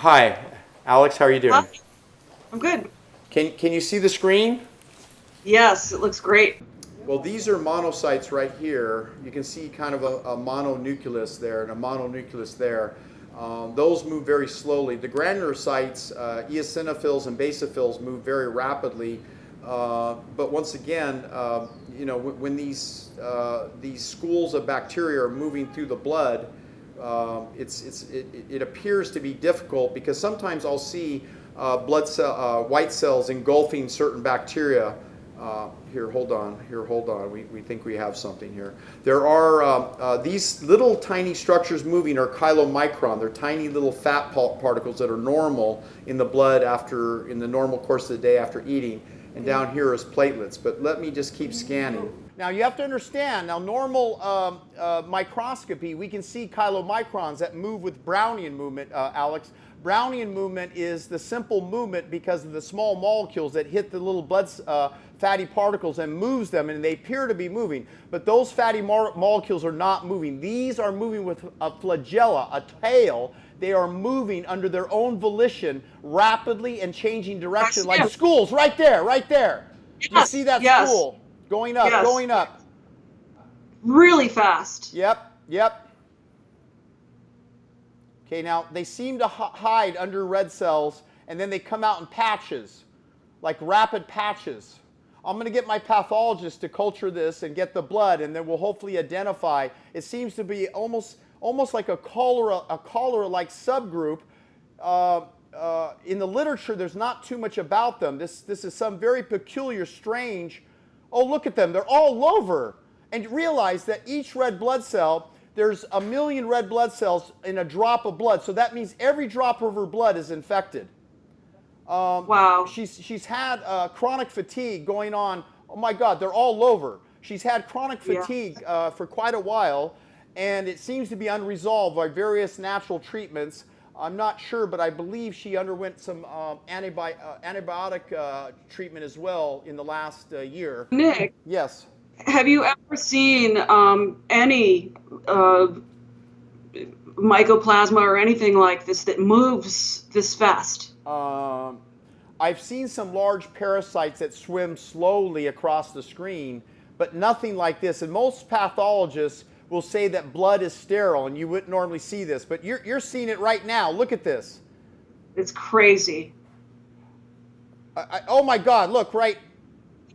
Hi, Alex. How are you doing? Hi, I'm good. Can you see the screen? Yes, it looks great. Well, these are monocytes right here. You can see kind of a mononucleus there and a mononucleus there. Those move very slowly. The granulocytes, eosinophils and basophils move very rapidly. But once again, when these schools of bacteria are moving through the blood, it appears to be difficult because sometimes I'll see white cells engulfing certain bacteria. Here, hold on. Here, hold on. We think we have something here. There are these little tiny structures moving are chylomicron. They're tiny little fat particles that are normal in the blood in the normal course of the day after eating. And down here is platelets. But let me just keep scanning. Now you have to understand, now normal microscopy, we can see chylomicrons that move with Brownian movement, Alex. Brownian movement is the simple movement because of the small molecules that hit the little blood fatty particles and moves them, and they appear to be moving. But those fatty molecules are not moving. These are moving with a flagella, a tail. They are moving under their own volition rapidly and changing direction, like schools right there, right there. You see that school going up, going up. Really fast. Yep, yep. Okay, now they seem to hide under red cells, and then they come out in patches, like rapid patches. I'm going to get my pathologist to culture this and get the blood, and then we'll hopefully identify. It seems to be almost like a cholera-like subgroup. In the literature, there's not too much about them. This is some very peculiar, strange. Oh, look at them. They're all over. And realize that each red blood cell, there's 1 million red blood cells in a drop of blood. So that means every drop of her blood is infected. Wow. She's had chronic fatigue going on. Oh my God, they're all over. She's had chronic fatigue for quite a while, and it seems to be unresolved by various natural treatments. I'm not sure, but I believe she underwent some antibiotic treatment as well in the last year. Nick, Yes. have you ever seen any mycoplasma or anything like this that moves this fast? I've seen some large parasites that swim slowly across the screen, but nothing like this. And most pathologists will say that blood is sterile, and you wouldn't normally see this, but you're seeing it right now. Look at this. It's crazy. Oh my God! Look, right.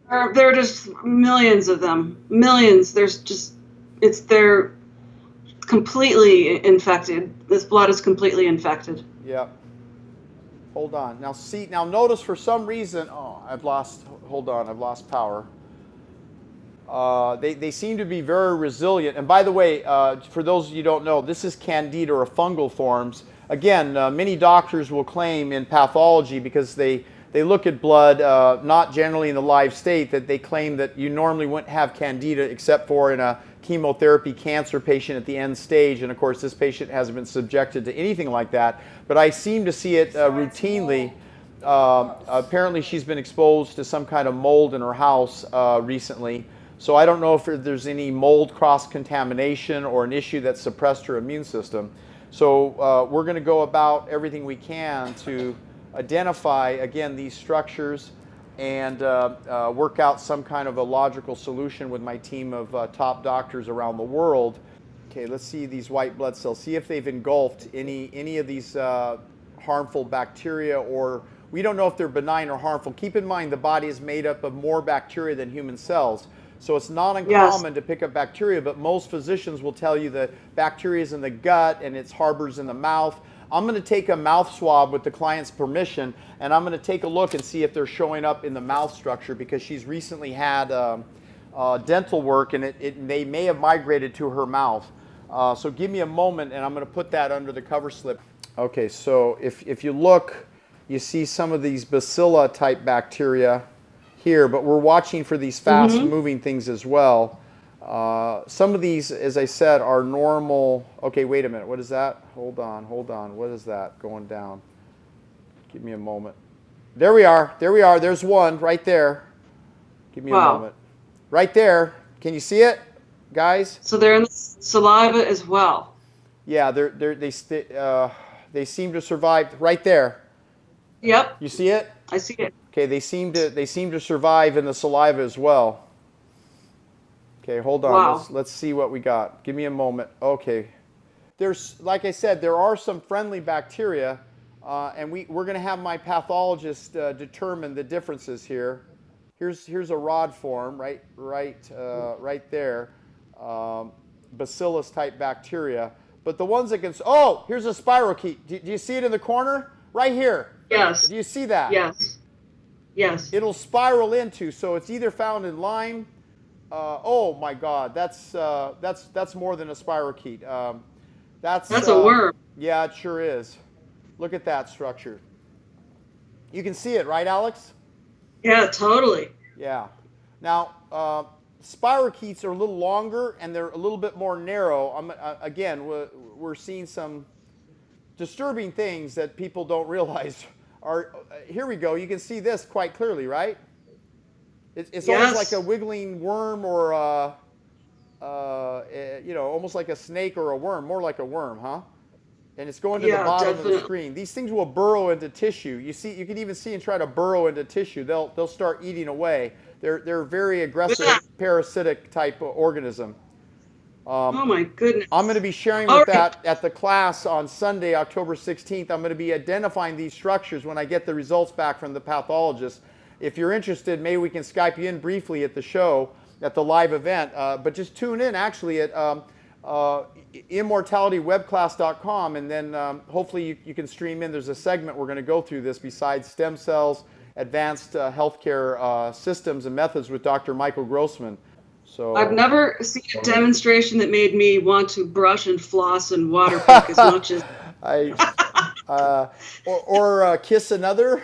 There are just millions of them. Millions. They're completely infected. This blood is completely infected. Yeah. Hold on. Now notice for some reason, I've lost power. They seem to be very resilient. And by the way, for those of you who don't know, this is candida or fungal forms. Again, many doctors will claim in pathology, because they look at blood, not generally in the live state, that they claim that you normally wouldn't have candida except for in a chemotherapy cancer patient at the end stage. And of course, this patient hasn't been subjected to anything like that. But I seem to see it routinely. Apparently, she's been exposed to some kind of mold in her house recently. So I don't know if there's any mold cross-contamination or an issue that suppressed her immune system. So we're going to go about everything we can to identify, again, these structures and work out some kind of a logical solution with my team of top doctors around the world. Okay, let's see these white blood cells. See if they've engulfed any of these harmful bacteria, or we don't know if they're benign or harmful. Keep in mind the body is made up of more bacteria than human cells. So it's not uncommon to pick up bacteria, but most physicians will tell you that bacteria is in the gut and it's harbors in the mouth. I'm going to take a mouth swab with the client's permission, and I'm going to take a look and see if they're showing up in the mouth structure, because she's recently had dental work, and they may have migrated to her mouth. So give me a moment, and I'm going to put that under the cover slip. Okay, so if you look, you see some of these bacilla type bacteria here, but we're watching for these fast moving things as well. Some of these, as I said, are normal. Okay, wait a minute. What is that? Hold on. What is that going down? Give me a moment. There we are. There's one right there. Give me a moment. Right there. Can you see it, guys? So they're in the saliva as well. Yeah, They seem to survive right there. Yep, You see it? I see it. Okay, they seem to survive in the saliva as well. Okay, hold on. Wow. Let's see what we got. Give me a moment. Okay. There's, like I said, there are some friendly bacteria, and we're going to have my pathologist determine the differences here. Here's a rod form right there, bacillus type bacteria. But the ones that can, oh, here's a spirochete. Do you see it in the corner? Right here. Yes. Do you see that? Yes. Yes. It'll spiral into, so it's either found in lime. Oh my God, that's more than a spirochete. That's a worm. Yeah, it sure is. Look at that structure. You can see it, right, Alex? Yeah, totally. Yeah. Now, spirochetes are a little longer and they're a little bit more narrow. Again, we're seeing some disturbing things that people don't realize are. Here we go. You can see this quite clearly, right? It's Yes. almost like a wiggling worm or almost like a snake or a worm, more like a worm, huh? And it's going to the bottom of the screen. These things will burrow into tissue. You can even see and try to burrow into tissue. They'll start eating away. They're very aggressive parasitic type of organism. Oh my goodness. I'm going to be sharing with that at the class on Sunday, October 16th. I'm going to be identifying these structures when I get the results back from the pathologist. If you're interested, maybe we can Skype you in briefly at the show, at the live event. But just tune in actually at immortalitywebclass.com, and then hopefully you can stream in. There's a segment we're going to go through this besides stem cells, advanced healthcare systems and methods with Dr. Michael Grossman. So I've never seen a demonstration that made me want to brush and floss and water pick as much as or kiss another.